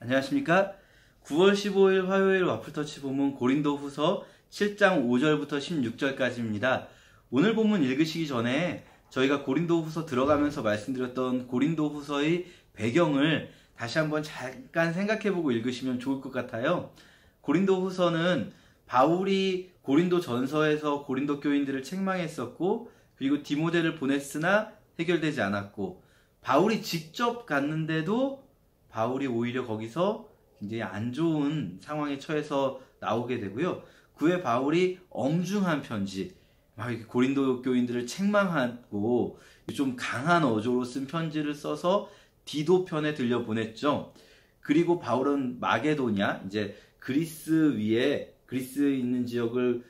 안녕하십니까? 9월 15일 화요일 와플터치 본문 고린도후서 7장 5절부터 16절까지입니다. 오늘 본문 읽으시기 전에 저희가 고린도후서 들어가면서 말씀드렸던 고린도후서의 배경을 다시 한번 잠깐 생각해보고 읽으시면 좋을 것 같아요. 고린도후서는 바울이 고린도 전서에서 고린도 교인들을 책망했었고, 그리고 디모데를 보냈으나 해결되지 않았고, 바울이 직접 갔는데도 바울이 오히려 거기서 굉장히 안 좋은 상황에 처해서 나오게 되고요. 그 후에 바울이 엄중한 편지, 막 이렇게 고린도 교인들을 책망하고 좀 강한 어조로 쓴 편지를 써서 디도 편에 들려보냈죠. 그리고 바울은 마게도냐, 이제 그리스 위에, 그리스에 있는 지역을,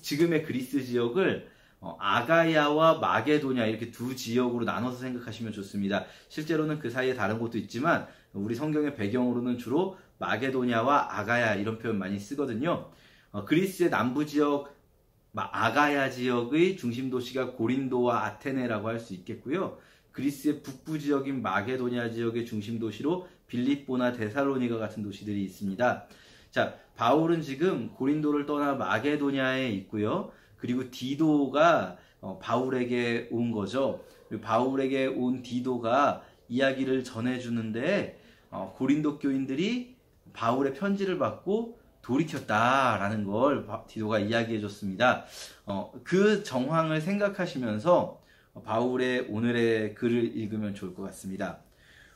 지금의 그리스 지역을 아가야와 마게도냐 이렇게 두 지역으로 나눠서 생각하시면 좋습니다. 실제로는 그 사이에 다른 곳도 있지만 우리 성경의 배경으로는 주로 마게도냐와 아가야 이런 표현 많이 쓰거든요. 그리스의 남부 지역 아가야 지역의 중심 도시가 고린도와 아테네라고 할 수 있겠고요. 그리스의 북부 지역인 마게도냐 지역의 중심 도시로 빌립보나 데살로니가 같은 도시들이 있습니다. 자, 바울은 지금 고린도를 떠나 마게도냐에 있고요. 그리고 디도가 바울에게 온 거죠. 바울에게 온 디도가 이야기를 전해주는데 고린도 교인들이 바울의 편지를 받고 돌이켰다라는 걸 디도가 이야기해 줬습니다. 그 정황을 생각하시면서 바울의 오늘의 글을 읽으면 좋을 것 같습니다.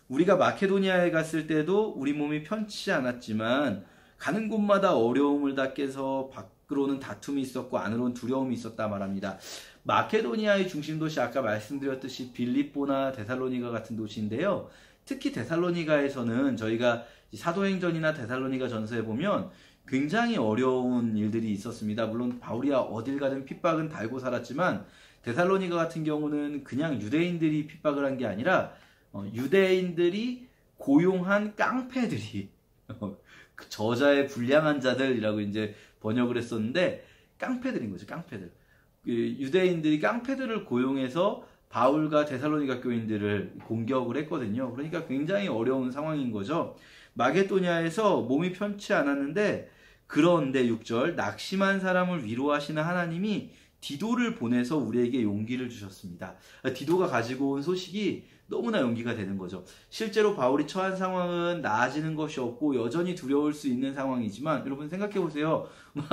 우리가 마케도니아에 갔을 때도 우리 몸이 편치 않았지만 가는 곳마다 어려움을 다 깨서 밖으로는 다툼이 있었고 안으로는 두려움이 있었다 말합니다. 마케도니아의 중심 도시 아까 말씀드렸듯이 빌립보나 데살로니가 같은 도시인데요. 특히 데살로니가에서는 저희가 사도행전이나 데살로니가 전서에 보면 굉장히 어려운 일들이 있었습니다. 물론 바울이야 어딜 가든 핍박은 달고 살았지만 데살로니가 같은 경우는 그냥 유대인들이 핍박을 한 게 아니라 유대인들이 고용한 깡패들이 저자의 불량한 자들이라고 이제 번역을 했었는데 깡패들인 거죠. 깡패들. 유대인들이 깡패들을 고용해서 바울과 데살로니가 교인들을 공격을 했거든요. 그러니까 굉장히 어려운 상황인 거죠. 마게도냐에서 몸이 편치 않았는데 그런데 6절 낙심한 사람을 위로하시는 하나님이 디도를 보내서 우리에게 용기를 주셨습니다. 디도가 가지고 온 소식이 너무나 용기가 되는 거죠. 실제로 바울이 처한 상황은 나아지는 것이 없고 여전히 두려울 수 있는 상황이지만 여러분 생각해 보세요. 막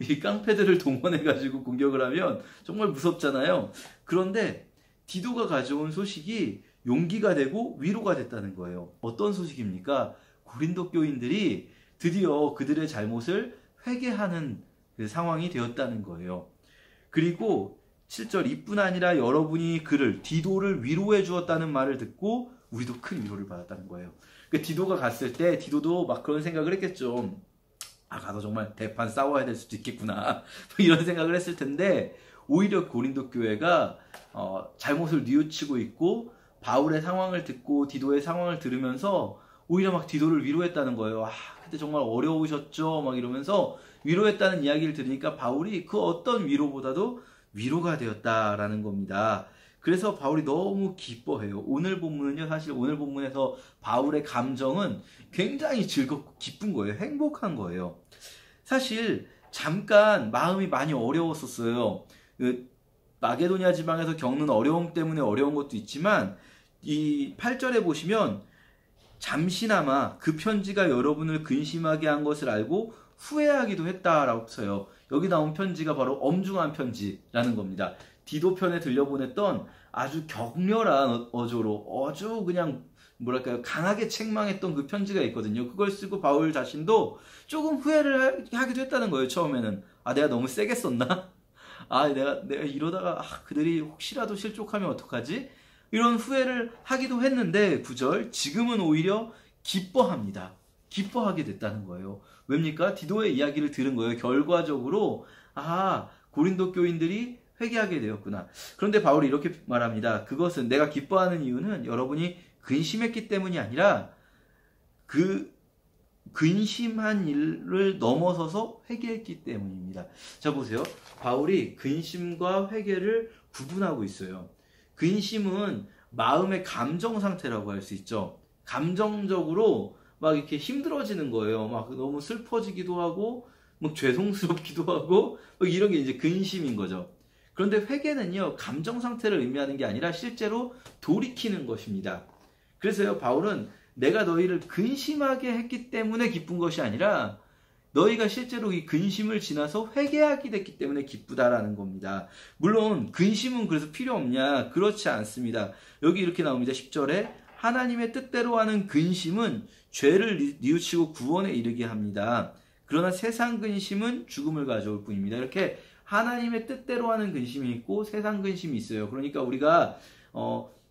이 깡패들을 동원해 가지고 공격을 하면 정말 무섭잖아요. 그런데 디도가 가져온 소식이 용기가 되고 위로가 됐다는 거예요. 어떤 소식입니까? 고린도 교인들이 드디어 그들의 잘못을 회개하는 그 상황이 되었다는 거예요. 그리고 7절 이뿐 아니라 여러분이 그를 디도를 위로해 주었다는 말을 듣고 우리도 큰 위로를 받았다는 거예요. 그러니까 디도가 갔을 때 디도도 막 그런 생각을 했겠죠. 가서 정말 대판 싸워야 될 수도 있겠구나 이런 생각을 했을 텐데 오히려 고린도 교회가 잘못을 뉘우치고 있고 바울의 상황을 듣고 디도의 상황을 들으면서 오히려 막 디도를 위로했다는 거예요. 그때 정말 어려우셨죠 막 이러면서 위로했다는 이야기를 들으니까 바울이 그 어떤 위로보다도 위로가 되었다라는 겁니다. 그래서 바울이 너무 기뻐해요. 오늘 본문은요, 사실 오늘 본문에서 바울의 감정은 굉장히 즐겁고 기쁜 거예요. 행복한 거예요. 사실 잠깐 마음이 많이 어려웠었어요. 마게도냐 지방에서 겪는 어려움 때문에 어려운 것도 있지만 이 8절에 보시면 잠시나마 그 편지가 여러분을 근심하게 한 것을 알고 후회하기도 했다라고 써요. 여기 나온 편지가 바로 엄중한 편지라는 겁니다. 디도 편에 들려보냈던 아주 격렬한 어조로 아주 그냥 뭐랄까요 강하게 책망했던 그 편지가 있거든요. 그걸 쓰고 바울 자신도 조금 후회를 하기도 했다는 거예요. 처음에는 내가 너무 세게 썼나? 내가 이러다가 그들이 혹시라도 실족하면 어떡하지? 이런 후회를 하기도 했는데 9절 지금은 오히려 기뻐합니다. 기뻐하게 됐다는 거예요. 왜입니까? 디도의 이야기를 들은 거예요. 결과적으로 고린도 교인들이 회개하게 되었구나. 그런데 바울이 이렇게 말합니다. 그것은 내가 기뻐하는 이유는 여러분이 근심했기 때문이 아니라 그 근심한 일을 넘어서서 회개했기 때문입니다. 자 보세요. 바울이 근심과 회개를 구분하고 있어요. 근심은 마음의 감정 상태라고 할 수 있죠. 감정적으로 막 이렇게 힘들어지는 거예요. 막 너무 슬퍼지기도 하고, 막 죄송스럽기도 하고, 막 이런 게 이제 근심인 거죠. 그런데 회개는요, 감정 상태를 의미하는 게 아니라 실제로 돌이키는 것입니다. 그래서요, 바울은 내가 너희를 근심하게 했기 때문에 기쁜 것이 아니라 너희가 실제로 이 근심을 지나서 회개하게 됐기 때문에 기쁘다라는 겁니다. 물론 근심은 그래서 필요 없냐? 그렇지 않습니다. 여기 이렇게 나옵니다. 10절에 하나님의 뜻대로 하는 근심은 죄를 뉘우치고 구원에 이르게 합니다. 그러나 세상 근심은 죽음을 가져올 뿐입니다. 이렇게 하나님의 뜻대로 하는 근심이 있고 세상 근심이 있어요. 그러니까 우리가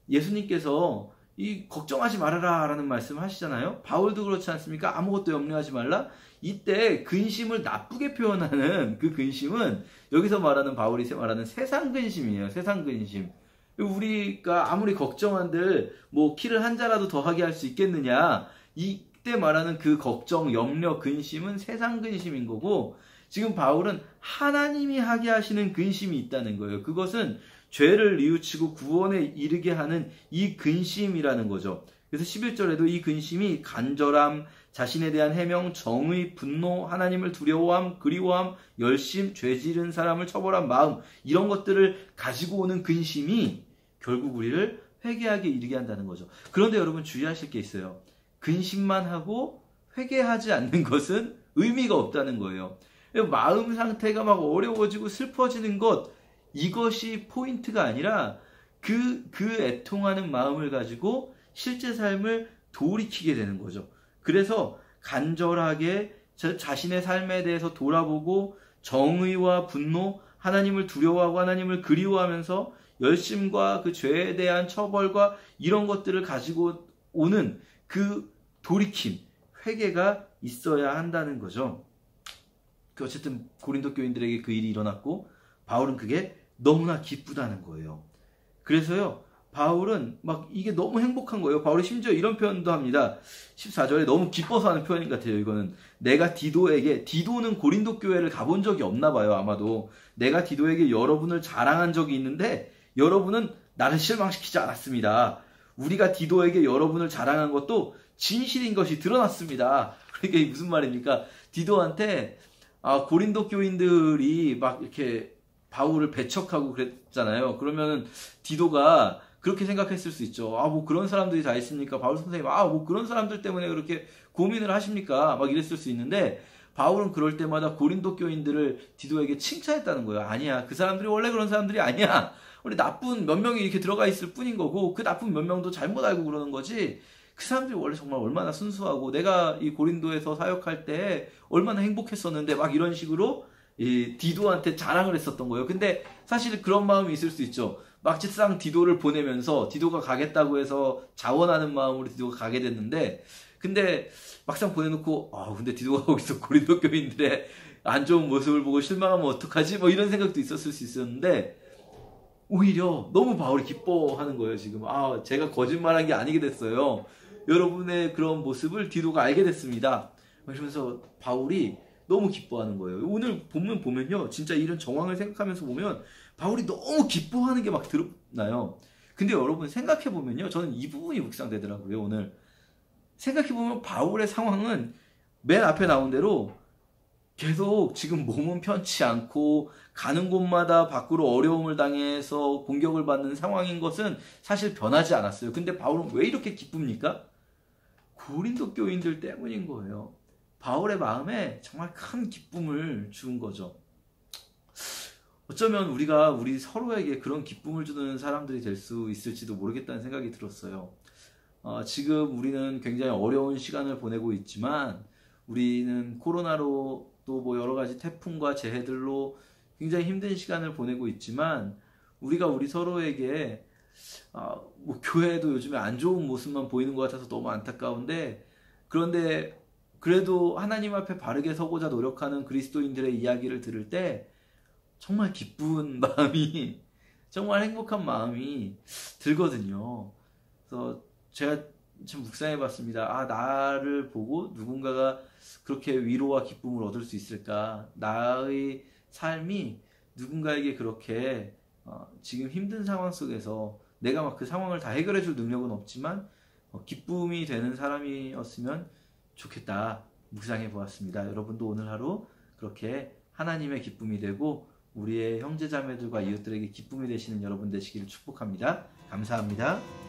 예수님께서 이 걱정하지 말아라 라는 말씀 하시잖아요. 바울도 그렇지 않습니까? 아무것도 염려하지 말라. 이때 근심을 나쁘게 표현하는 그 근심은 여기서 말하는 바울이 말하는 세상 근심이에요. 세상 근심. 우리가 아무리 걱정한들 뭐 키를 한 자라도 더하게 할 수 있겠느냐. 이때 말하는 그 걱정, 염려, 근심은 세상 근심인 거고 지금 바울은 하나님이 하게 하시는 근심이 있다는 거예요. 그것은 죄를 뉘우치고 구원에 이르게 하는 이 근심이라는 거죠. 그래서 11절에도 이 근심이 간절함, 자신에 대한 해명, 정의, 분노, 하나님을 두려워함, 그리워함, 열심, 죄 지른 사람을 처벌한 마음 이런 것들을 가지고 오는 근심이 결국 우리를 회개하게 이르게 한다는 거죠. 그런데 여러분 주의하실 게 있어요. 근심만 하고 회개하지 않는 것은 의미가 없다는 거예요. 마음 상태가 막 어려워지고 슬퍼지는 것 이것이 포인트가 아니라 그 애통하는 마음을 가지고 실제 삶을 돌이키게 되는 거죠. 그래서 간절하게 자신의 삶에 대해서 돌아보고 정의와 분노, 하나님을 두려워하고 하나님을 그리워하면서 열심과 그 죄에 대한 처벌과 이런 것들을 가지고 오는 그 돌이킴, 회개가 있어야 한다는 거죠. 어쨌든 고린도 교인들에게 그 일이 일어났고 바울은 그게 너무나 기쁘다는 거예요. 그래서요, 바울은 막 이게 너무 행복한 거예요. 바울이 심지어 이런 표현도 합니다. 14절에 너무 기뻐서 하는 표현인 것 같아요. 이거는 내가 디도는 고린도 교회를 가본 적이 없나 봐요. 아마도 내가 디도에게 여러분을 자랑한 적이 있는데 여러분은 나를 실망시키지 않았습니다. 우리가 디도에게 여러분을 자랑한 것도 진실인 것이 드러났습니다. 그러니까 이게 무슨 말입니까? 디도한테 고린도 교인들이 막 이렇게 바울을 배척하고 그랬잖아요. 그러면은 디도가 그렇게 생각했을 수 있죠. 뭐 그런 사람들이 다 있습니까? 바울 선생님, 뭐 그런 사람들 때문에 그렇게 고민을 하십니까? 막 이랬을 수 있는데 바울은 그럴 때마다 고린도 교인들을 디도에게 칭찬했다는 거예요. 아니야. 그 사람들이 원래 그런 사람들이 아니야. 원래 나쁜 몇 명이 이렇게 들어가 있을 뿐인 거고 그 나쁜 몇 명도 잘못 알고 그러는 거지. 그 사람들이 원래 정말 얼마나 순수하고 내가 이 고린도에서 사역할 때 얼마나 행복했었는데 막 이런 식으로 이 디도한테 자랑을 했었던 거예요. 근데 사실 그런 마음이 있을 수 있죠. 막상 디도를 보내면서 디도가 가겠다고 해서 자원하는 마음으로 디도가 가게 됐는데 근데 막상 보내놓고 근데 디도가 거기서 고린도 교인들의 안 좋은 모습을 보고 실망하면 어떡하지? 뭐 이런 생각도 있었을 수 있었는데 오히려 너무 바울이 기뻐하는 거예요. 지금 제가 거짓말한 게 아니게 됐어요. 여러분의 그런 모습을 디도가 알게 됐습니다. 그러면서 바울이 너무 기뻐하는 거예요. 오늘 본문 보면요. 진짜 이런 정황을 생각하면서 보면 바울이 너무 기뻐하는 게 막 드러나요. 근데 여러분 생각해보면요. 저는 이 부분이 묵상되더라고요. 오늘. 생각해보면 바울의 상황은 맨 앞에 나온 대로 계속 지금 몸은 편치 않고 가는 곳마다 밖으로 어려움을 당해서 공격을 받는 상황인 것은 사실 변하지 않았어요. 근데 바울은 왜 이렇게 기쁩니까? 고린도 교인들 때문인 거예요. 바울의 마음에 정말 큰 기쁨을 준 거죠. 어쩌면 우리 서로에게 그런 기쁨을 주는 사람들이 될 수 있을지도 모르겠다는 생각이 들었어요. 지금 우리는 굉장히 어려운 시간을 보내고 있지만 우리는 코로나로 또 뭐 여러 가지 태풍과 재해들로 굉장히 힘든 시간을 보내고 있지만 우리 서로에게 뭐 교회도 요즘에 안 좋은 모습만 보이는 것 같아서 너무 안타까운데 그런데 그래도 하나님 앞에 바르게 서고자 노력하는 그리스도인들의 이야기를 들을 때 정말 기쁜 마음이 정말 행복한 마음이 들거든요. 그래서 제가 참 묵상해 봤습니다. 나를 보고 누군가가 그렇게 위로와 기쁨을 얻을 수 있을까? 나의 삶이 누군가에게 그렇게 지금 힘든 상황 속에서 내가 막 그 상황을 다 해결해 줄 능력은 없지만 기쁨이 되는 사람이었으면 좋겠다 묵상해 보았습니다. 여러분도 오늘 하루 그렇게 하나님의 기쁨이 되고 우리의 형제자매들과 이웃들에게 기쁨이 되시는 여러분 되시기를 축복합니다. 감사합니다.